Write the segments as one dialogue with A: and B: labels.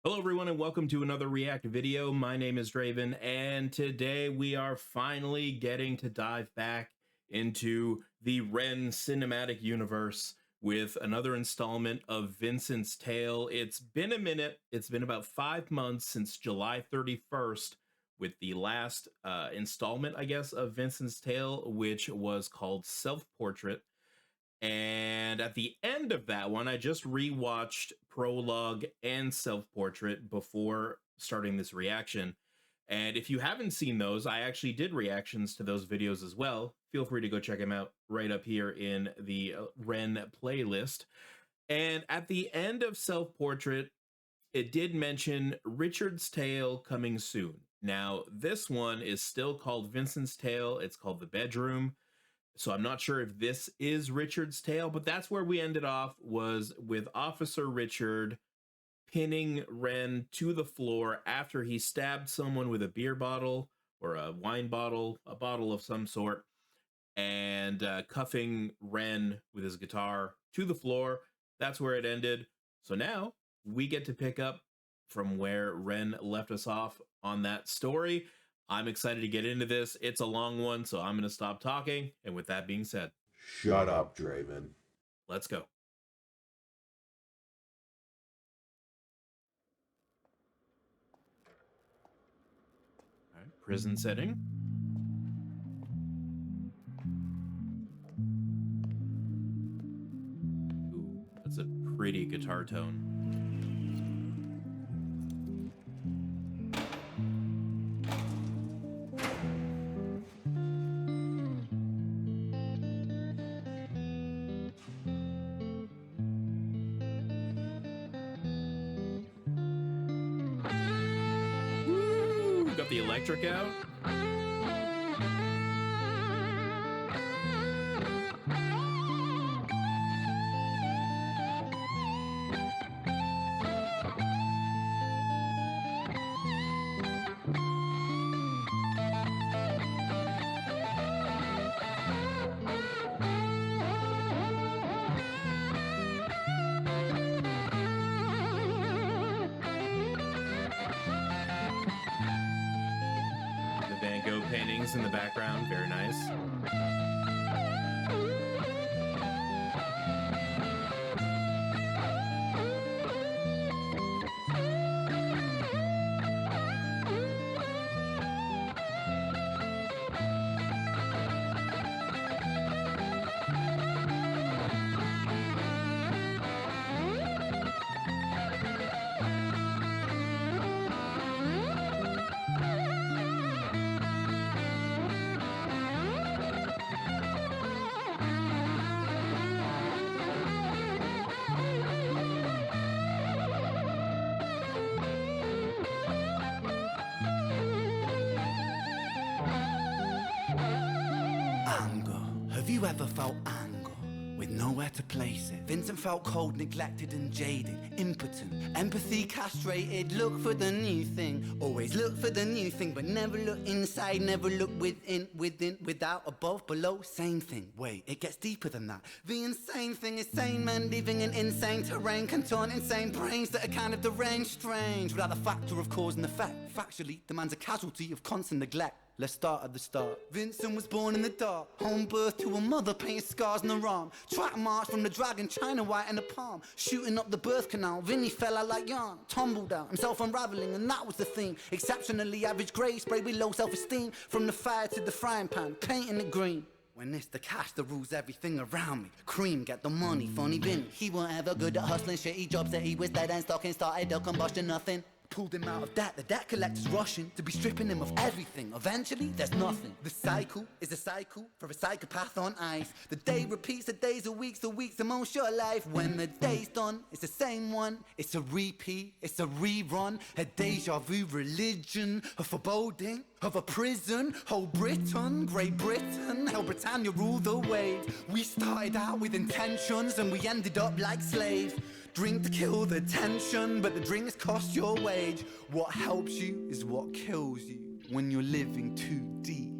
A: Hello everyone and welcome to another React video. My name is Draven and today we are finally getting to dive back into the Ren cinematic universe with another installment of Vincent's Tale. It's been a minute. It's been about 5 months since July 31st with the last installment, I guess, of Vincent's Tale, which was called Self-Portrait. And at the end of that one, I just rewatched Prologue and Self-Portrait before starting this reaction. And if you haven't seen those, I actually did reactions to those videos as well. Feel free to go check them out right up here in the Ren playlist. And at the end of Self-Portrait, it did mention Richard's Tale coming soon. Now, this one is still called Vincent's Tale. It's called The Bedroom. So I'm not sure if this is Richard's tale, but that's where we ended off, was with Officer Richard pinning Ren to the floor after he stabbed someone with a beer bottle or a wine bottle, a bottle of some sort, and cuffing Ren with his guitar to the floor. That's where it ended. So now we get to pick up from where Ren left us off on that story. I'm excited to get into this. It's a long one, so I'm going to stop talking. And with that being said,
B: shut up, Draven.
A: Let's go. All right, prison setting. Ooh, that's a pretty guitar tone. Got the electric out. Van Gogh paintings in the background, very nice.
C: Have you ever felt anger with nowhere to place it? Vincent felt cold, neglected and jaded, impotent, empathy castrated. Look for the new thing, always look for the new thing, but never look inside, never look within, without, above, below. Same thing, wait, it gets deeper than that. The insane thing is sane men living in insane terrain, can turn insane brains that are kind of deranged, strange, without the factor of cause and effect. Factually, the man's a casualty of constant neglect. Let's start at the start. Vincent was born in the dark, home birth to a mother, painted scars on her arm. Track march from the dragon, China white in the palm. Shooting up the birth canal, Vinny fell out like yarn. Tumbled out, himself unraveling, and that was the theme. Exceptionally average grade, sprayed with low self-esteem. From the fire to the frying pan, painting it green. When it's the cash that rules everything around me. Cream, get the money, funny Vinny. He weren't ever good at hustling, shitty jobs that he was dead and stocking. Started a combustion, nothing. Pulled him out of debt, the debt collector's rushing to be stripping him of everything. Eventually, there's nothing. The cycle is a cycle for a psychopath on ice. The day repeats, the days are weeks, the weeks are most your life. When the day's done, it's the same one. It's a repeat, it's a rerun. A deja vu religion, a foreboding of a prison. Whole Britain, Great Britain, hell Britannia rule the waves. We started out with intentions and we ended up like slaves. Drink to kill the tension, but the drinks cost your wage. What helps you is what kills you when you're living too deep.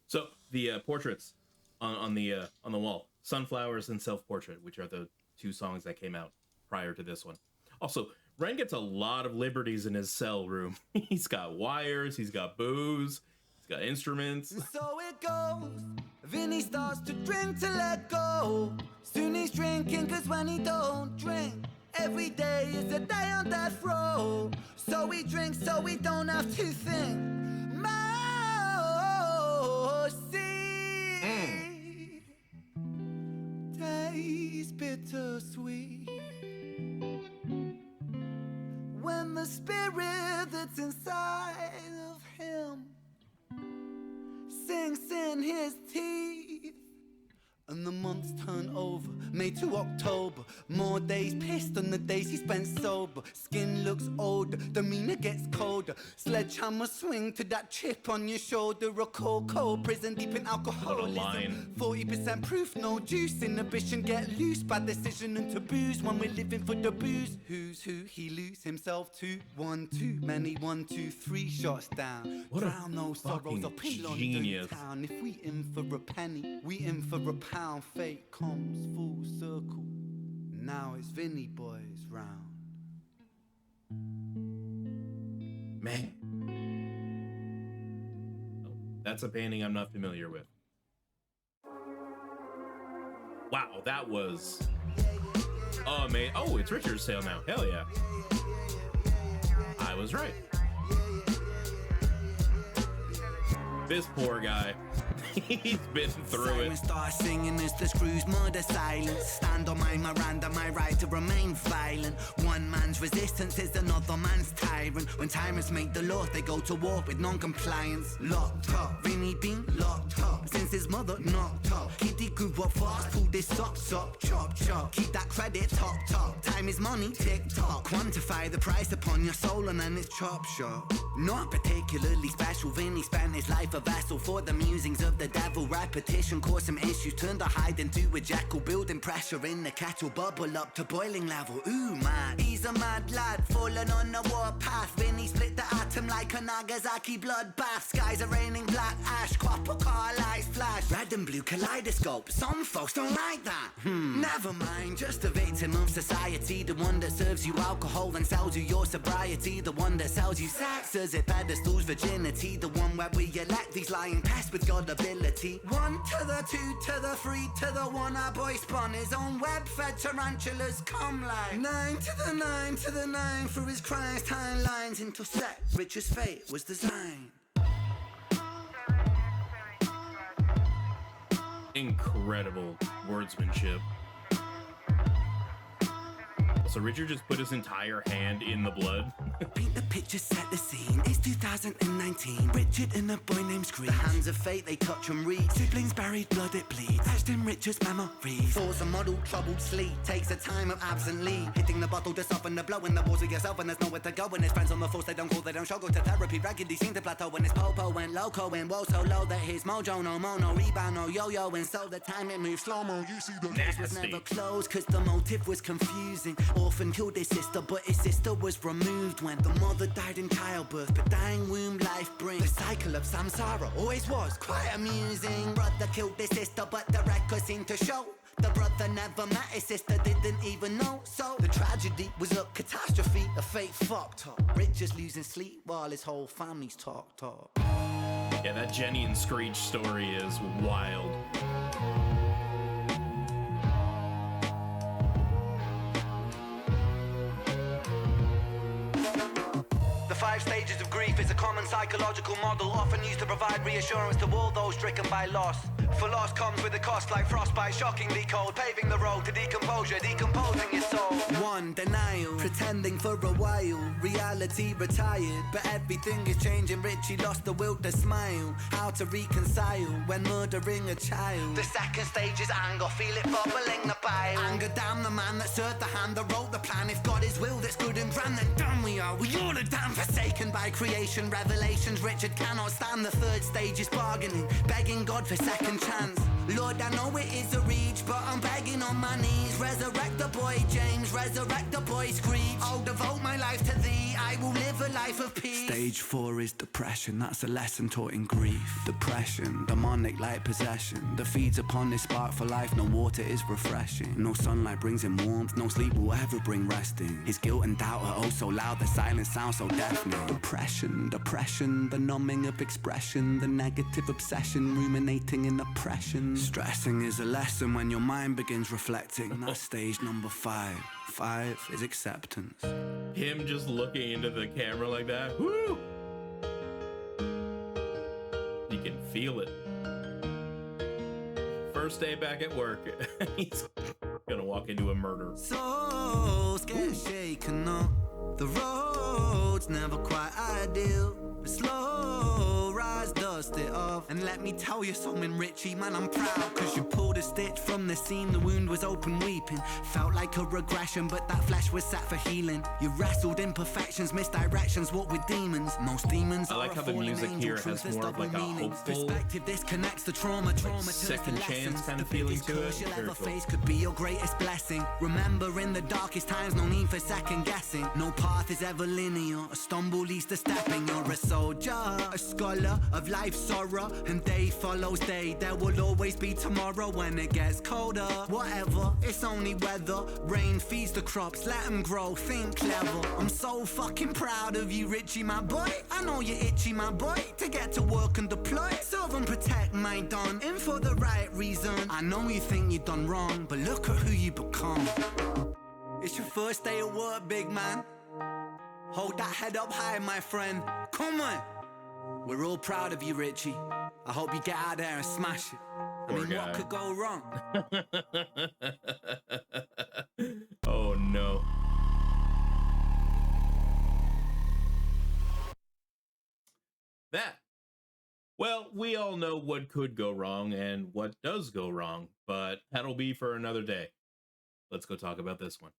A: So the portraits on the wall, sunflowers and self-portrait, which are the two songs that came out prior to this one. Also, Ren gets a lot of liberties in his cell room. He's got wires, he's got booze, he's got instruments.
C: So it goes. Vinny starts to drink to let go. Soon he's drinking, cause when he don't drink, every day is a day on death row. So he drinks so he don't have to think. Mercy. Taste bittersweet. When the spirit that's inside of him sinks in his teeth, and the months turn over, May to October. More days pissed than the days he spent sober. Skin looks older, demeanor gets colder. Sledgehammer swing to that chip on your shoulder. A cold prison deep in alcoholism. 40% proof, no juice. Inhibition get loose by decision and taboos. When we're living for the booze, who's who he lose himself to? 1 too many, 1 2 3 shots down.
A: What
C: Drown
A: a
C: those sorrows up in London
A: genius.
C: town. If we in for a penny, we in for a pound. Fate comes full circle. Now it's Vinny boys round.
A: Man. Oh, that's a painting I'm not familiar with. Wow, that was... Oh, man. Oh, it's Richard's sale now. Hell yeah. I was right. This poor guy. He's been through it.
C: Start singing as the screws murder silence. Stand on my Miranda, my right to remain violent. One man's resistance is another man's tyrant. When tyrants make the law, they go to war with non-compliance. Locked up, Vinny been locked up since his mother knocked up. Kitty grew up fast, pulled his socks up, chop chop. Keep that credit top. Time is money, tick tock. Quantify the price upon your soul and then it's chop shop. Not particularly special, Vinny spent his life a vessel for the musings of the devil. Repetition caused some issues, turned a hide into a jackal. Building pressure in the kettle, bubble up to boiling level. Ooh man, he's a mad lad, falling on the warpath. Vinny split the atom like a Nagasaki bloodbath. Skies are raining black ash, copper car lights flash. Red and blue kaleidoscope, some folks don't like that. Never mind, just a victim of society. The one that serves you alcohol and sells you your sobriety. The one that sells you sex as it pedestals virginity. The one where we elect these lying pests with God ability. 1 to the 2 to the 3 to the 1. Our boy spun his own web-fed tarantulas come like 9 to the 9 to the 9 through his Christ timelines. Intersect Richard's fate was designed.
A: Incredible wordsmanship. So Richard just put his entire hand in the blood.
C: Paint the picture, set the scene. It's 2019. Richard and a boy named Screech. The hands of fate, they touch and read. Siblings buried, blood it bleeds. Etched in Richard's memories. Force a model, troubled sleep. Takes a time of absently. Hitting the bottle to soften the blow. In the walls of yourself and there's nowhere to go. When his friends on the force, they don't call, they don't show. Go to therapy, raggedy, seem to plateau. When his popo went loco and woe so low that his mojo no mono rebound no yo-yo. And so the time it moved slow-mo. You see the case was never closed cause the motive was confusing. Orphan killed his sister, but his sister was removed when the mother died in childbirth. But dying womb life brings the cycle of samsara. Always was quite amusing. Brother killed his sister, but the records seem to show the brother never met his sister, didn't even know. So the tragedy was a catastrophe, a fate fucked up. Richard's losing sleep while his whole family's talked up.
A: Yeah, that Jenny and Screech story is wild.
C: The 5 stages of grief is a common psychological model, often used to provide reassurance to all those stricken by loss. For loss comes with a cost like frostbite, shockingly cold, paving the road to decomposure, decomposing your soul. 1. Denial, pretending for a while, reality retired, but everything is changing. Richie lost the will to smile, how to reconcile when murdering a child. The 2nd stage is anger, feel it bubbling the bile. Anger down the man that served the hand that wrote the plan. If God is will that's good and grand, then damn we are all a damn forsaken by creation. Revelations Richard cannot stand. The 3rd stage is bargaining, begging God for second chance. Lord, I know it is a reach, but I'm begging on my knees. Resurrect the boy James, resurrect the boy Screech. I'll devote my life to thee, I will live a life of peace. Stage 4 is depression, that's a lesson taught in grief. Depression, demonic like possession, that feeds upon this spark for life. No water is refreshing, no sunlight brings him warmth, no sleep will ever bring resting. His guilt and doubt are oh so loud, the silence sounds so deafening. Depression, the numbing of expression, the negative obsession, ruminating in oppression. Stressing is a lesson when your mind begins reflecting. That's stage number 5. 5 is acceptance.
A: Him just looking into the camera like that. Woo! You can feel it. First day back at work. He's gonna walk into a murder.
C: So scared, shaken up. The road's never quite ideal, but slow rise, dust it off. And let me tell you something, Richie, man, I'm proud, cause you pulled a stitch from the seam, the wound was open weeping. Felt like a regression, but that flesh was set for healing. You wrestled imperfections, misdirections, what with demons. Most demons
A: I like how the music here has more of like a hopeful
C: perspective. This connects the trauma
A: second chance kind of feeling to it.
C: You'll ever face could be your greatest blessing. Remember, in the darkest times, no need for second guessing. No path is ever linear, a stumble leads to stepping. You're a soldier, a scholar of life's sorrow, and day follows day. There will always be tomorrow when it gets colder. Whatever, it's only weather. Rain feeds the crops, let them grow, think clever. I'm so fucking proud of you, Richie, my boy. I know you're itchy, my boy, to get to work and deploy. Serve and protect my Don, in for the right reason. I know you think you've done wrong, but look at who you become. It's your first day at work, big man. Hold that head up high, my friend. Come on. We're all proud of you, Richie. I hope you get out there and smash it. I mean, what could go wrong?
A: Oh, no. That. Well, we all know what could go wrong and what does go wrong, but that'll be for another day. Let's go talk about this one.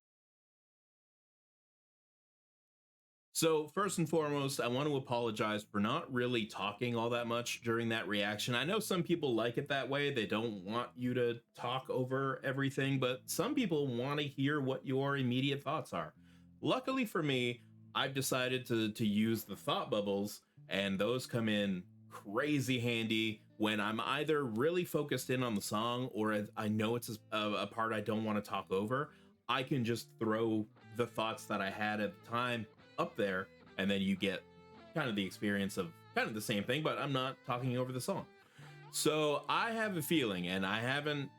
A: So first and foremost, I want to apologize for not really talking all that much during that reaction. I know some people like it that way. They don't want you to talk over everything, but some people want to hear what your immediate thoughts are. Luckily for me, I've decided to use the thought bubbles, and those come in crazy handy when I'm either really focused in on the song or I know it's a part I don't want to talk over. I can just throw the thoughts that I had at the time up there, and then you get kind of the experience of kind of the same thing, but I'm not talking over the song. So I have a feeling, and I haven't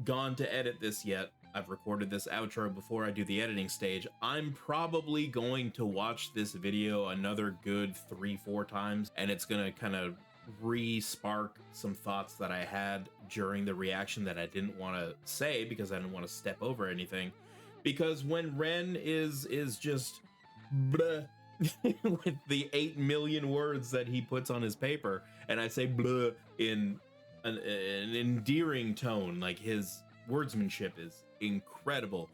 A: gone to edit this yet. I've recorded this outro before I do the editing stage. I'm probably going to watch this video another good 3-4 times, and it's gonna kind of re-spark some thoughts that I had during the reaction that I didn't want to say because I didn't want to step over anything. Because when Ren is just blah with the 8 million words that he puts on his paper, and I say blah in an endearing tone, like his wordsmanship is incredible.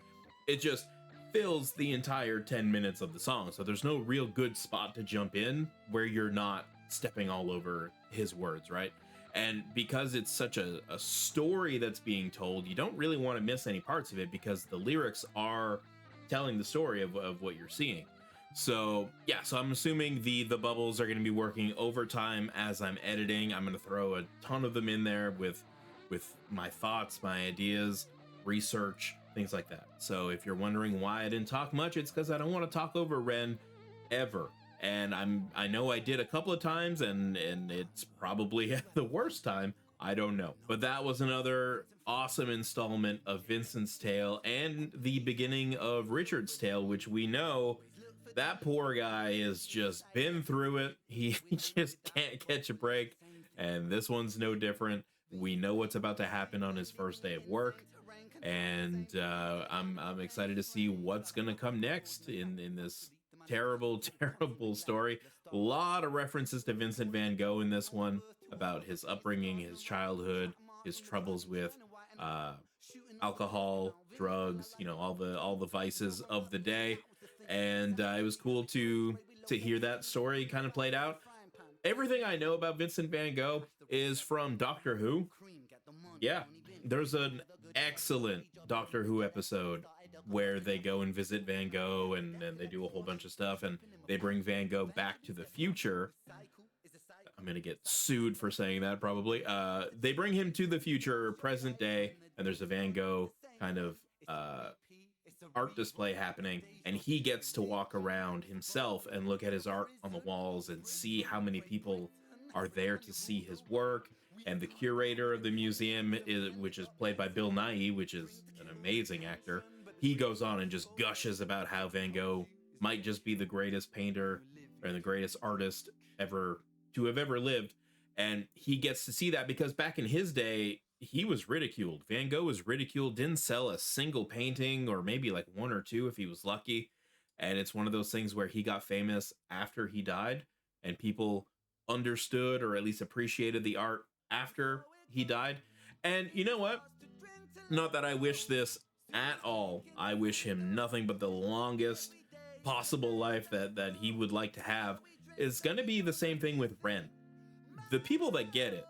A: It just fills the entire 10 minutes of the song, so there's no real good spot to jump in where you're not stepping all over his words, right? And because it's such a story that's being told, you don't really want to miss any parts of it because the lyrics are telling the story of what you're seeing. So yeah, so I'm assuming the bubbles are going to be working overtime as I'm editing. I'm going to throw a ton of them in there with my thoughts, my ideas, research, things like that. So if you're wondering why I didn't talk much, it's because I don't want to talk over Ren ever. And I know I did a couple of times, and it's probably the worst time. I don't know. But that was another awesome installment of Vincent's tale and the beginning of Richard's tale, which we know that poor guy has just been through it. He just can't catch a break. And this one's no different. We know what's about to happen on his first day of work. And I'm excited to see what's going to come next in this terrible story. A lot of references to Vincent van Gogh in this one, about his upbringing, his childhood, his troubles with alcohol, drugs, you know, all the vices of the day. And it was cool to hear that story kind of played out. Everything I know about Vincent van Gogh is from Doctor Who. Yeah, there's an excellent Doctor Who episode where they go and visit Van Gogh and they do a whole bunch of stuff and they bring Van Gogh back to the future. I'm gonna get sued for saying that probably. They bring him to the future, present day, and there's a Van Gogh kind of art display happening, and he gets to walk around himself and look at his art on the walls and see how many people are there to see his work. And the curator of the museum, which is played by Bill Nighy, which is an amazing actor, he goes on and just gushes about how Van Gogh might just be the greatest painter or the greatest artist ever to have ever lived. And he gets to see that because back in his day, he was ridiculed. Van Gogh was ridiculed, didn't sell a single painting, or maybe like one or two if he was lucky. And it's one of those things where he got famous after he died, and people understood or at least appreciated the art after he died. And you know what? Not that I wish this at all. I wish him nothing but the longest possible life that he would like to have. Is going to be the same thing with Ren. The people that get it,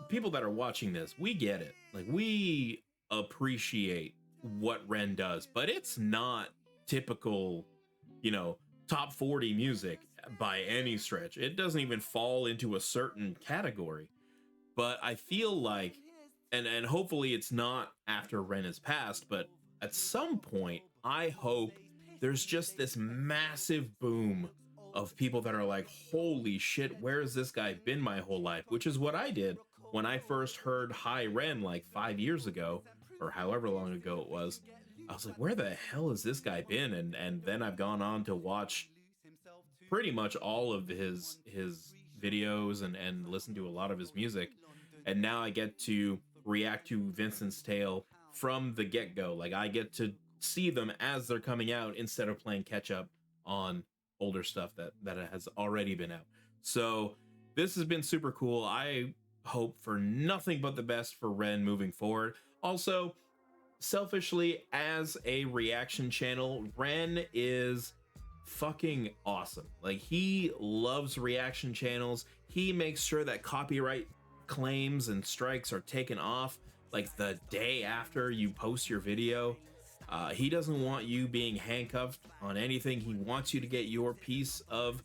A: people that are watching this, we get it. Like, we appreciate what Ren does, but it's not typical, you know, top 40 music by any stretch. It doesn't even fall into a certain category. But I feel like, and hopefully it's not after Ren has passed, but at some point, I hope there's just this massive boom of people that are like, holy shit, where has this guy been my whole life? Which is what I did when I first heard Hi Ren like 5 years ago, or however long ago it was. I was like, where the hell has this guy been? And then I've gone on to watch pretty much all of his videos and listen to a lot of his music. And now I get to react to Vincent's tale from the get-go. Like, I get to see them as they're coming out instead of playing catch up on older stuff that has already been out. So this has been super cool. I hope for nothing but the best for Ren moving forward. Also, selfishly, as a reaction channel, Ren is fucking awesome. Like, he loves reaction channels. He makes sure that copyright claims and strikes are taken off like the day after you post your video. He doesn't want you being handcuffed on anything. He wants you to get your piece of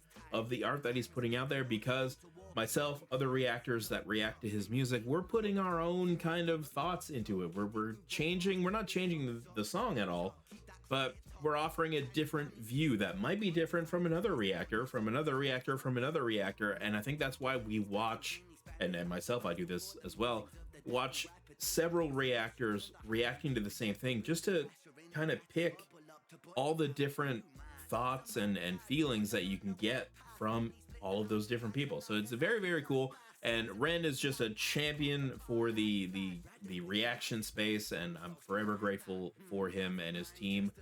A: the art that he's putting out there, because myself, other reactors that react to his music, we're putting our own kind of thoughts into it. We're changing, we're not changing the song at all, but we're offering a different view that might be different from another reactor, from another reactor, from another reactor. And I think that's why we watch, and myself, I do this as well, watch several reactors reacting to the same thing, just to kind of pick all the different thoughts and feelings that you can get from all of those different people. So it's very, very cool. And Ren is just a champion for the reaction space, and I'm forever grateful for him and his team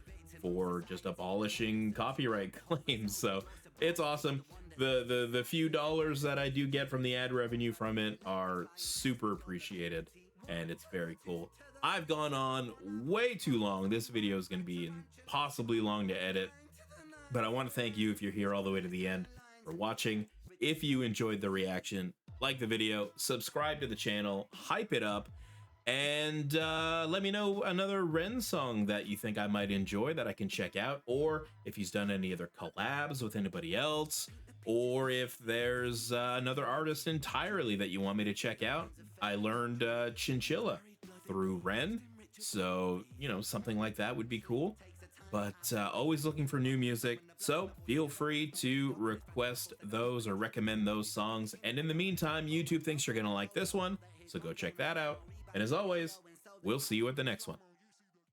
A: for just abolishing copyright claims. So it's awesome. The few dollars that I do get from the ad revenue from it are super appreciated, and it's very cool. I've gone on way too long. This video is going to be impossibly long to edit, but I want to thank you if you're here all the way to the end for watching. If you enjoyed the reaction, like the video, subscribe to the channel, hype it up, and let me know another Ren song that you think I might enjoy that I can check out, or if he's done any other collabs with anybody else, or if there's another artist entirely that you want me to check out. I learned Chinchilla through Ren, so, you know, something like that would be cool. But always looking for new music, so feel free to request those or recommend those songs. And in the meantime, YouTube thinks you're gonna like this one, so go check that out. And as always, we'll see you at the next one.